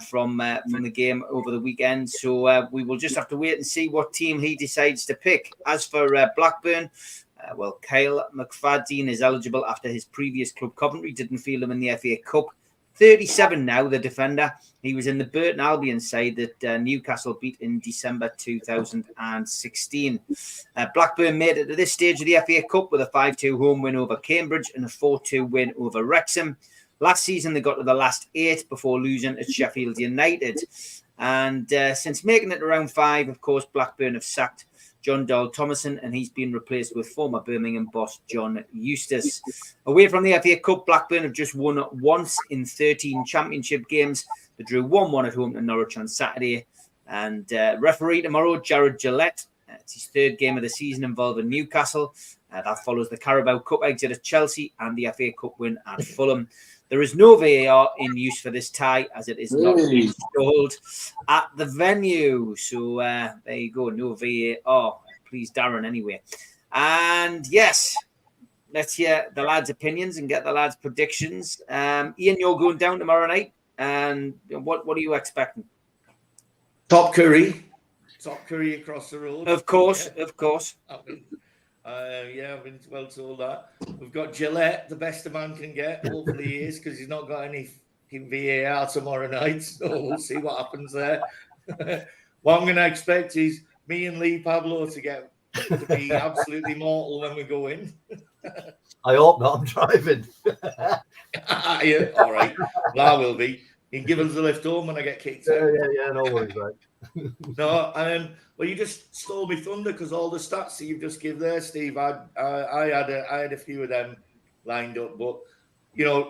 from the game over the weekend. So we will just have to wait and see what team he decides to pick. As for Blackburn, well, Kyle McFadden is eligible after his previous club, Coventry, didn't field him in the FA Cup. 37 now, the defender. He was in the Burton Albion side that Newcastle beat in December 2016. Blackburn made it to this stage of the FA Cup with a 5-2 home win over Cambridge and a 4-2 win over Wrexham. Last season, they got to the last 8 before losing at Sheffield United. And since making it to round 5, of course, Blackburn have sacked John Dahl Thomason, and he's been replaced with former Birmingham boss John Eustace. Away from the FA Cup, Blackburn have just won once in 13 championship games. They drew 1-1 at home to Norwich on Saturday. And referee tomorrow, Jared Gillette. It's his 3rd game of the season involving Newcastle. That follows the Carabao Cup exit at Chelsea and the FA Cup win at Fulham. There is no VAR in use for this tie, as it is not installed at the venue. So there you go, no VAR. Please, Darren, anyway. And yes, let's hear the lads' opinions and get the lads' predictions. Ian, you're going down tomorrow night. And what are you expecting? Top curry across the road. Of course. Yeah, I've been well told that. We've got Gillette, the best a man can get. Hopefully he is, because he's not got any VAR tomorrow night. So we'll see what happens there. What I'm going to expect is me and Lee Pablo to be absolutely mortal when we go in. I hope not. I'm driving. Yeah, all right. Well, I will be. You can give us a lift home when I get kicked out. Yeah, no worries, right? No, well, you just stole me thunder, because all the stats that you've just give there, Steve, I had a few of them lined up, but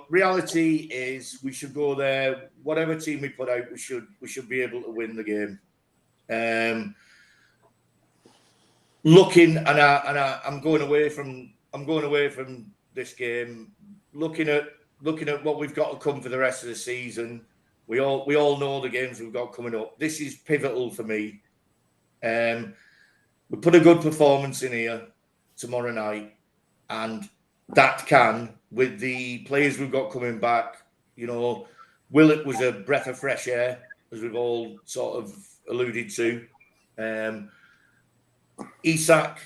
reality is we should go there. Whatever team we put out, we should be able to win the game. I'm going away from this game, looking at what we've got to come for the rest of the season. We all know the games we've got coming up. This is pivotal for me. We put a good performance in here tomorrow night, and that can, with the players we've got coming back, Willett was a breath of fresh air, as we've all sort of alluded to. Isak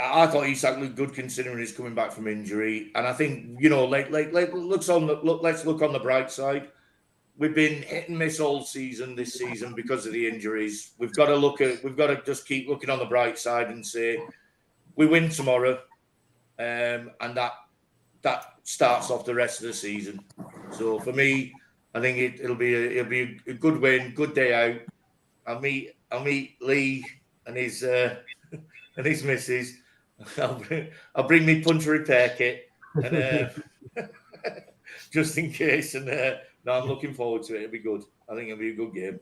I thought Isak looked good considering he's coming back from injury, and I think let's look on the bright side. We've been hit and miss all season this season because of the injuries. We've got to just keep looking on the bright side and say we win tomorrow, and that starts off the rest of the season. So for me, I think it'll be a good win, good day out. I'll meet Lee and his missus. I'll bring me punter repair kit, and just in case. And no, I'm looking forward to it. It'll be good. I think it'll be a good game.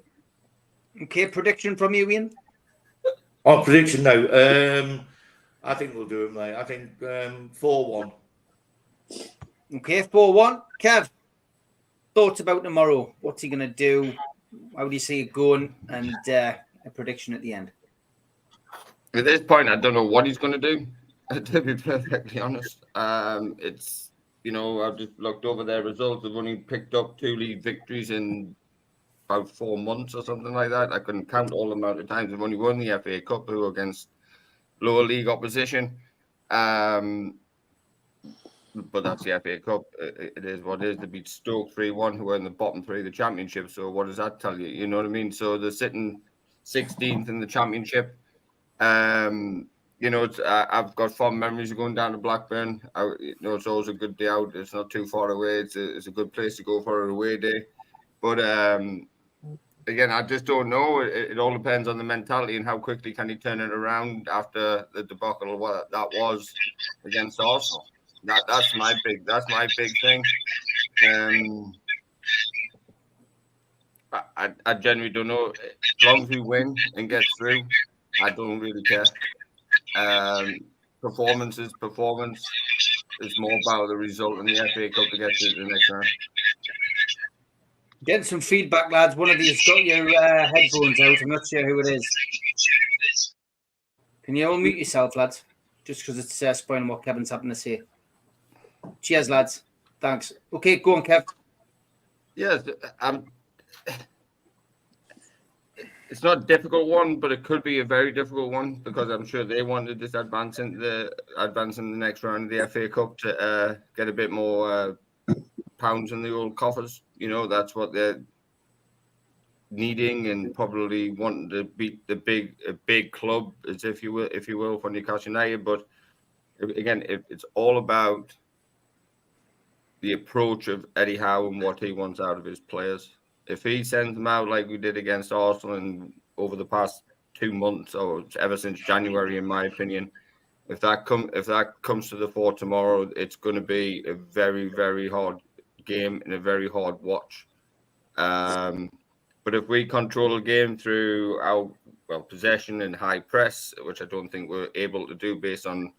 Okay, prediction from you, Ian? Oh, prediction now. I think we'll do it, mate. I think 4-1. Okay, 4-1. Kev, thoughts about tomorrow? What's he going to do? How do you see it going? And a prediction at the end. At this point, I don't know what he's going to do, to be perfectly honest. It's, I've just looked over their results. They've only picked up 2 league victories in about 4 months or something like that. I couldn't count all the amount of times they've only won the FA Cup, who against lower league opposition. But that's the FA Cup. It is what it is. They beat Stoke 3-1, who are in the bottom 3 of the Championship. So what does that tell you? You know what I mean? So they're sitting 16th in the Championship. I've got fond memories of going down to Blackburn. It's always a good day out. It's not too far away. It's a good place to go for an away day. But again, I just don't know. It all depends on the mentality and how quickly can he turn it around after the debacle of what that was against Arsenal. That's my big thing. I genuinely don't know. As long as we win and get through, I don't really care. Performance. It's more about the result in the FA Cup to get to the next round. Getting some feedback, lads. One of you's got your headphones out. I'm not sure who it is. Can you all mute yourself, lads? Just because it's spoiling what Kevin's having to say. Cheers, lads. Thanks. Okay, go on, Kev. Yes, it's not a difficult one, but it could be a very difficult one because I'm sure they wanted this advance in the next round of the FA Cup to get a bit more pounds in the old coffers. That's what they're needing and probably wanting to beat a big club, as if you will, for Newcastle United. But again, it's all about the approach of Eddie Howe and what he wants out of his players. If he sends them out like we did against Arsenal and over the past 2 months or ever since January, in my opinion, if that comes to the fore tomorrow, it's going to be a very, very hard game and a very hard watch. But if we control the game through our possession and high press, which I don't think we're able to do based on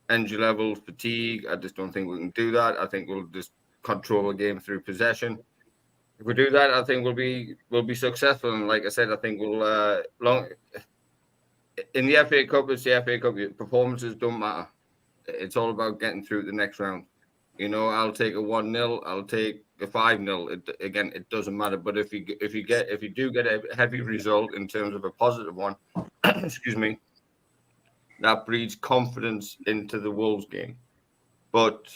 energy level, fatigue, I just don't think we can do that. I think we'll just control the game through possession. If we do that, I think we'll be successful. And like I said, I think we'll in the FA Cup. It's the FA Cup. Performances don't matter. It's all about getting through the next round. I'll take a 1-0. I'll take a 5-0. It doesn't matter. But if you do get a heavy result in terms of a positive one, excuse me, that breeds confidence into the Wolves game. But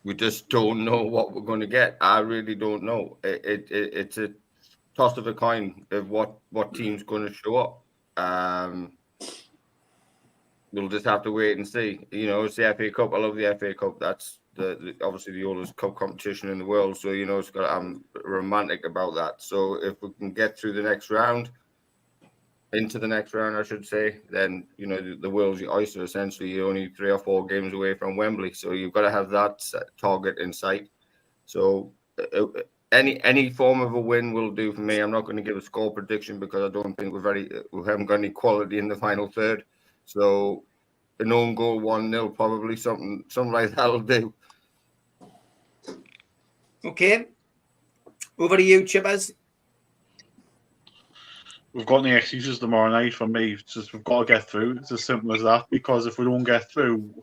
we just don't know what we're going to get. I really don't know. It's a toss of a coin of what team's going to show up. We'll just have to wait and see. You know, it's the FA Cup. I love the FA Cup. That's obviously the oldest cup competition in the world. So, you know, I'm romantic about that. So if we can get through the next round, into the next round, I should say, then, you know, the world's your oyster, essentially. You're only 3 or 4 games away from Wembley. So you've got to have that target in sight. So any form of a win will do for me. I'm not going to give a score prediction because I don't think we haven't got any quality in the final third. So an own goal 1-0, probably something like that'll do. Okay. Over to you, Chippers. We've got no excuses tomorrow night for me. It's just we've got to get through. It's as simple as that. Because if we don't get through,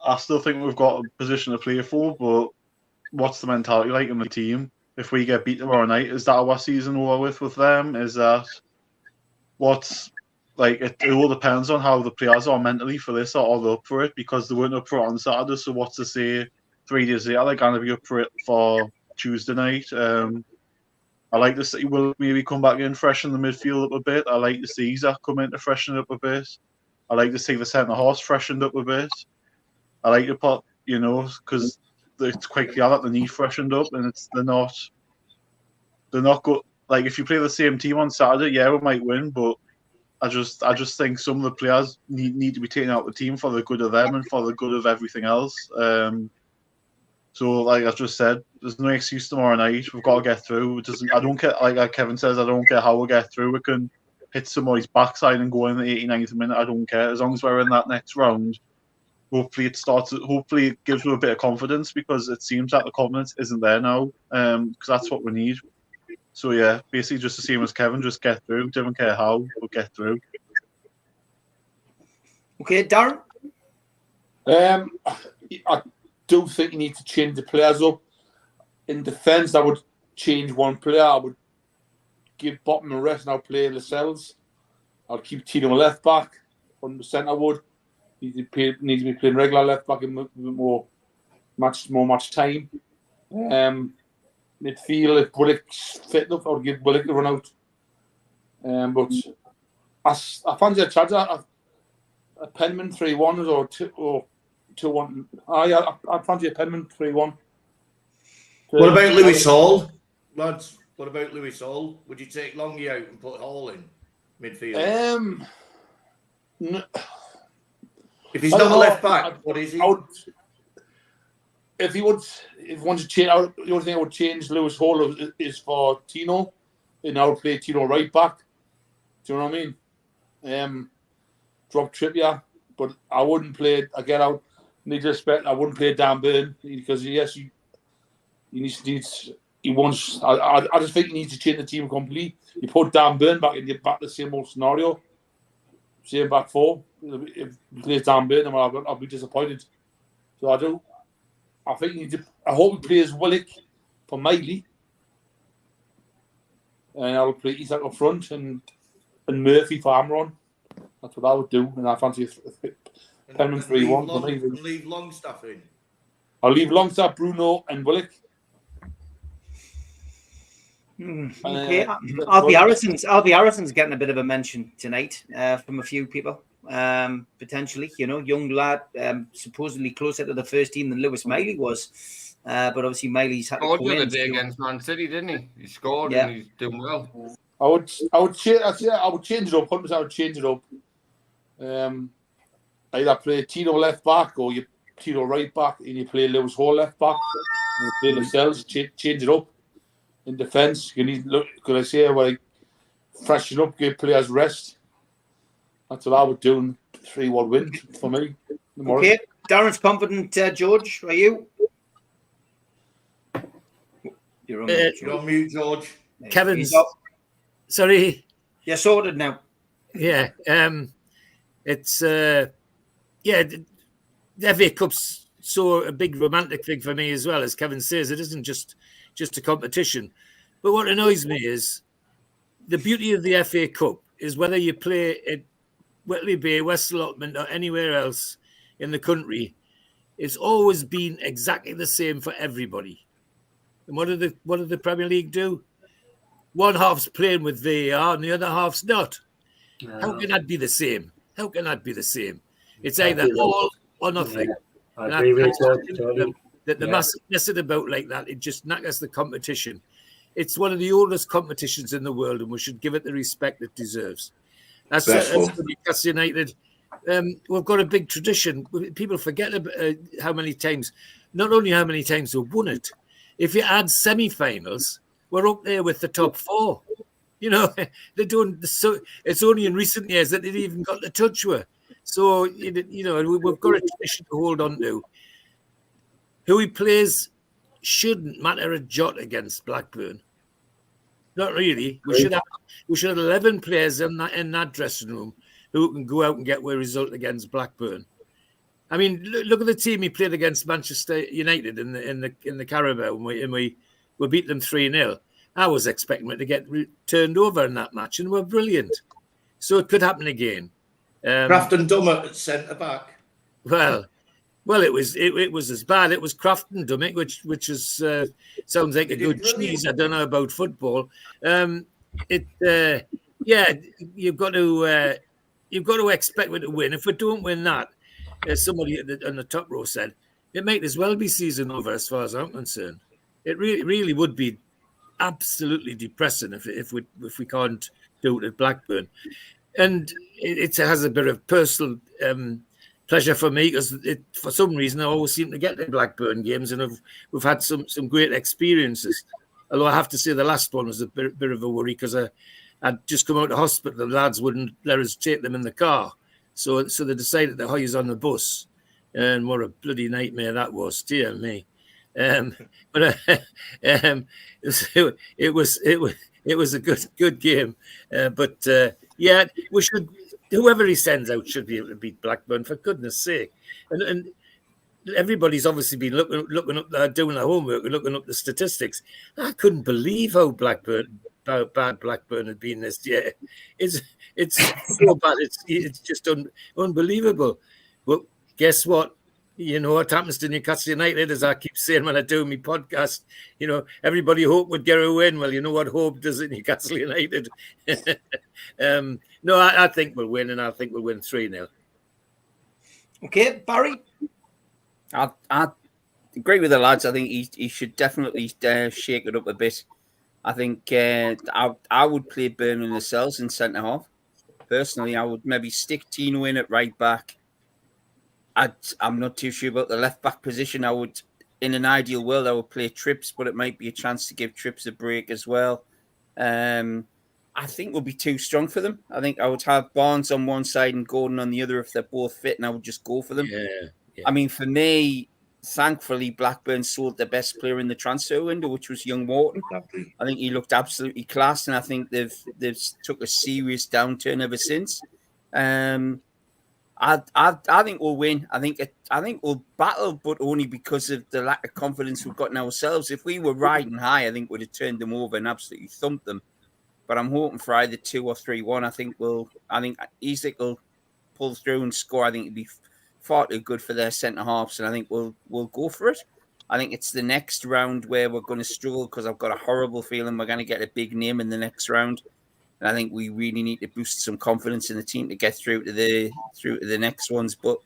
I still think we've got a position to play for. But what's the mentality like in the team? If we get beat tomorrow night, is that our season over with them? Is that what's like? It all depends on how the players are mentally for this or all up for it because they weren't up for it on Saturday. So what's to say 3 days later they're going to be up for it for Tuesday night? I like to see Will maybe come back in, freshen the midfield up a bit. I like to see Isaac come in to freshen it up a bit. I like to see the centre halves freshened up a bit. I like to put, because it's quite clear that they need freshened up, and they're not good. Like if you play the same team on Saturday, yeah, we might win, but I just think some of the players need to be taken out of the team for the good of them and for the good of everything else. So, like I just said, there's no excuse tomorrow night. We've got to get through. I don't care, like Kevin says, I don't care how we get through. We can hit somebody's backside and go in the 89th minute. I don't care. As long as we're in that next round, hopefully it gives you a bit of confidence because it seems that the confidence isn't there now. Because that's what we need. So, yeah, basically just the same as Kevin, just get through. Don't care how, we'll get through. Okay, Darren? I do think you need to change the players up. In defence, I would change one player. I would give Bottom a rest and I'll play Lascelles. I'll keep Tino left back. 100% I would. Need to be playing regular left back and more match time. Midfield, if Willock's fit enough, I would give Willock to run out. But I fancy a chance at a Penman 3-1 or 2-1. I fancy a Penman 3-1. What about Lewis Hall, lads? What about Lewis Hall? Would you take Longy out and put Hall in midfield? No. If he's not a left back, what is he? If he wants to change, the only thing I would change Lewis Hall is for Tino, and I would play Tino right back. Do you know what I mean? Drop Trippier, but I wouldn't play. I get out. Need respect. I wouldn't play Dan Burn because yes, he wants. I just think he needs to change the team completely. You put Dan Burn back in, you back the same old scenario, same back four. If he plays Dan Burn, I'll be disappointed. So I think you need to. I hope he plays Willock for Miley, and I'll play Isaac up front and Murphy for Amron. That's what I would do, and I fancy Penman 3-1. Leave Longstaff in. I'll leave Longstaff, Bruno, and Willock. Okay, Alfie Harrison's getting a bit of a mention tonight from a few people. Potentially, young lad, supposedly closer to the first team than Lewis Miley was, but obviously Miley's had to the other day against Man City, didn't he? He scored and he's doing well. I would change it up. 100%, I would change it up. Either play Tino left back or you Tino right back, and you play Lewis Hall left back. And you play themselves, change it up. In defence, you need freshen up, give players rest. That's what I would do. 3-1 win for me. Okay, Darren's confident. George, are you? You're on mute, George. Kevin's. Sorry. You're sorted now. Yeah. It's the FA Cup's so a big romantic thing for me as well. As Kevin says, it isn't just a competition. But what annoys me is the beauty of the FA Cup is whether you play it Whitley Bay, West Allotment, or anywhere else in the country, it's always been exactly the same for everybody. And what did the Premier League do? One half's playing with VAR and the other half's not. How can that be the same? How can that be the same? It's either all or nothing. Yeah, I agree with you, Tony. That the mess it about like that, it just knackers the competition. It's one of the oldest competitions in the world, and we should give it the respect it deserves. That's Newcastle United. We've got a big tradition. People forget how many times, not only how many times we've won it. If you add semi-finals, we're up there with the top four. You know, they don't. So it's only in recent years that they've even got the touch with. So you know, we've got a tradition to hold on to. Who he plays shouldn't matter a jot against Blackburn. Not really. We should have 11 players in that dressing room who can go out and get a result against Blackburn. I mean, look at the team he played against Manchester United in the Carabao, and we beat them 3-0. I was expecting it to get turned over in that match, and we're brilliant. So it could happen again. Crafton Dummer at centre back. Well, it was as bad. It was Crafton Dummer, which is sounds like a good cheese. I don't know about football. You've got to expect it to win. If we don't win that, as somebody on the top row said, it might as well be season over as far as I'm concerned. It really would be absolutely depressing if we can't do it at Blackburn. And it has a bit of personal pleasure for me because for some reason I always seem to get to Blackburn games, and we've had some great experiences. Although I have to say the last one was a bit of a worry because I'd just come out of hospital. The lads wouldn't let us take them in the car. So they decided to hire us on the bus, and what a bloody nightmare that was, dear me. But it was a good game. Yeah, we should. Whoever he sends out should be able to beat Blackburn, for goodness' sake. And everybody's obviously been looking up, doing their homework and looking up the statistics. I couldn't believe how bad Blackburn had been this year. It's so bad. It's just unbelievable. But guess what? You know what happens to Newcastle United, as I keep saying when I do my podcast, you know, everybody hoped would get a win. Well, you know what hope does at Newcastle United? No, I think we'll win, and I think we'll win 3-0. Okay, Barry? I agree with the lads. I think he should definitely shake it up a bit. I think I would play Burnham Lascelles in centre half. Personally, I would maybe stick Tino in at right back. I'm not too sure about the left back position. I would, in an ideal world, I would play Trips, but it might be a chance to give Trips a break as well. I think we'll be too strong for them. I think I would have Barnes on one side and Gordon on the other if they're both fit, and I would just go for them. Yeah. I mean, for me, thankfully, Blackburn sold their best player in the transfer window, which was young Morton. Exactly. I think he looked absolutely class, and I think they've took a serious downturn ever since. I think we'll win. I think we'll battle, but only because of the lack of confidence we've got in ourselves. If we were riding high, I think we'd have turned them over and absolutely thumped them. But I'm hoping for either 2 or 3-1. I think Isak will pull through and score. I think it'd be far too good for their centre halves, and I think we'll go for it. I think it's the next round where we're going to struggle because I've got a horrible feeling we're going to get a big name in the next round. And I think we really need to boost some confidence in the team to get through to the next ones. But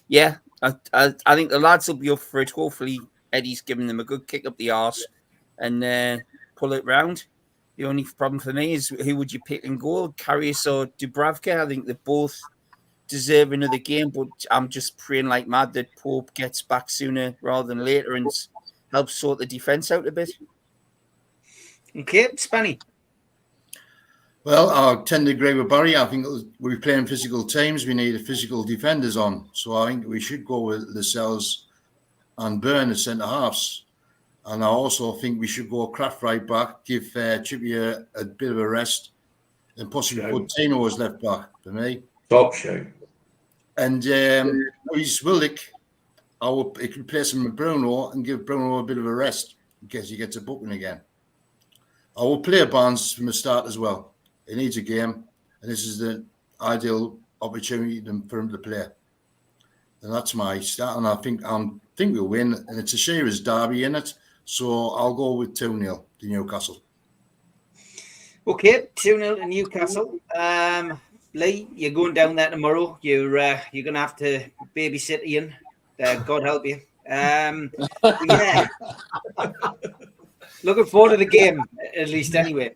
yeah, I think the lads will be up for it. Hopefully, Eddie's giving them a good kick up the arse and pull it round. The only problem for me is who would you pick in goal, Karius or Dubravka? I think they both deserve another game, but I'm just praying like mad that Pope gets back sooner rather than later and helps sort the defence out a bit. Okay, Spanny. Well, I tend to agree with Barry. I think we're playing physical teams. We need physical defenders on. So I think we should go with Lascelles and Byrne as centre halves. And I also think we should go Kraft right back, give Trippier a bit of a rest, and possibly put Tino as left back for me. Top show. And Luis Willick, I will replace him with Bruno and give Bruno a bit of a rest in case he gets a booking again. I will play Barnes from the start as well. He needs a game, and this is the ideal opportunity for him to play. And that's my start. And I think we'll win. And it's a Shearer's derby in it. So I'll go with 2-0 to Newcastle. Okay, 2-0 to Newcastle. Lee, you're going down there tomorrow. You're going to have to babysit Ian. God help you. Yeah. Looking forward to the game, at least anyway.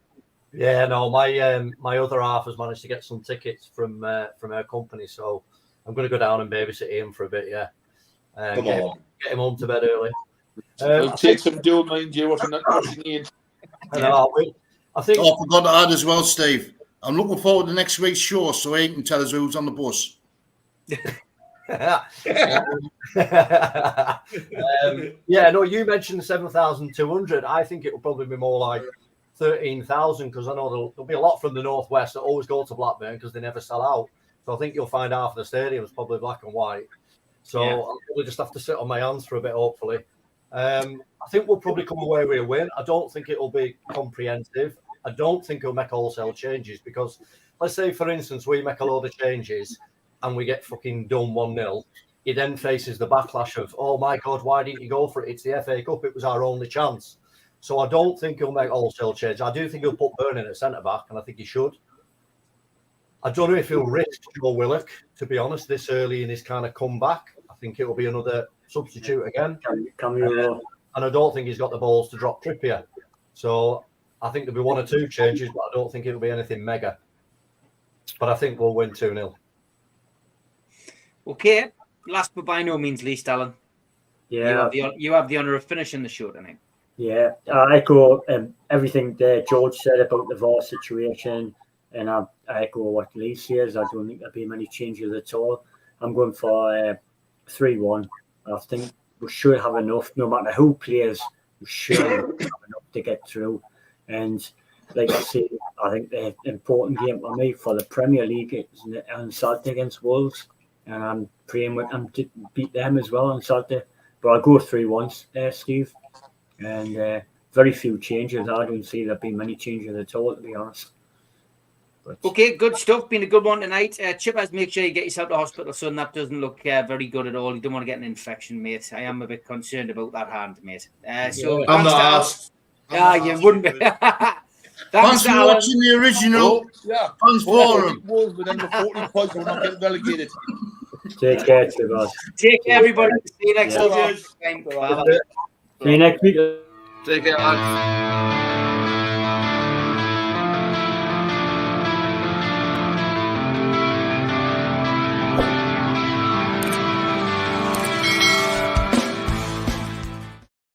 Yeah, no, my other half has managed to get some tickets from her company, so I'm going to go down and babysit Ian for a bit. Yeah, Come on, get him home to bed early. We'll take some deal, mind you, watching Ian. I think. Oh, I forgot to add as well, Steve. I'm looking forward to next week's show, so Ian can tell us who's on the bus. Yeah, no, you mentioned 7,200. I think it will probably be more like 13,000 because I know there'll be a lot from the northwest that always go to Blackburn because they never sell out. So I think you'll find half of the stadium is probably black and white. So I'll probably just have to sit on my hands for a bit, hopefully. I think we'll probably come away with a win. I don't think it'll be comprehensive. I don't think it'll make wholesale changes because, let's say, for instance, we make a load of changes and we get fucking done 1-0. He then faces the backlash of, oh my God, why didn't you go for it? It's the FA Cup. It was our only chance. So I don't think he'll make wholesale change. I do think he'll put Burn in at centre back, and I think he should. I don't know if he'll risk Joe Willock, to be honest, this early in his kind of comeback. I think it will be another substitute again. And I don't think he's got the balls to drop Trippier. So I think there'll be 1 or 2 changes, but I don't think it'll be anything mega. But I think we'll win 2-0. Okay. Last but by no means least, Alan. Yeah. You have the honour of finishing the show tonight. Yeah. I echo everything George said about the VAR situation. And I echo what Lee says. I don't think there'll be many changes at all. I'm going for 3-1. I think we should have enough, no matter who plays, we should have enough to get through. And like I say, I think the important game for me for the Premier League is on Saturday against Wolves. And I'm praying with them to beat them as well on Saturday. But I'll go 3-1, Steve. And very few changes. I don't see there being many changes at all, to be honest. But... Okay, good stuff. Been a good one tonight. Chippers, make sure you get yourself to hospital, son. That doesn't look very good at all. You don't want to get an infection, mate. I am a bit concerned about that hand, mate. So I'm not asked. You wouldn't be. Thanks for watching the original. Yeah. Thanks for him. Wolves, but then the 14 points will not get relegated. Take care, Chippers. Take care, everybody. See you next Cheers. time. See you next week. Take care, lads.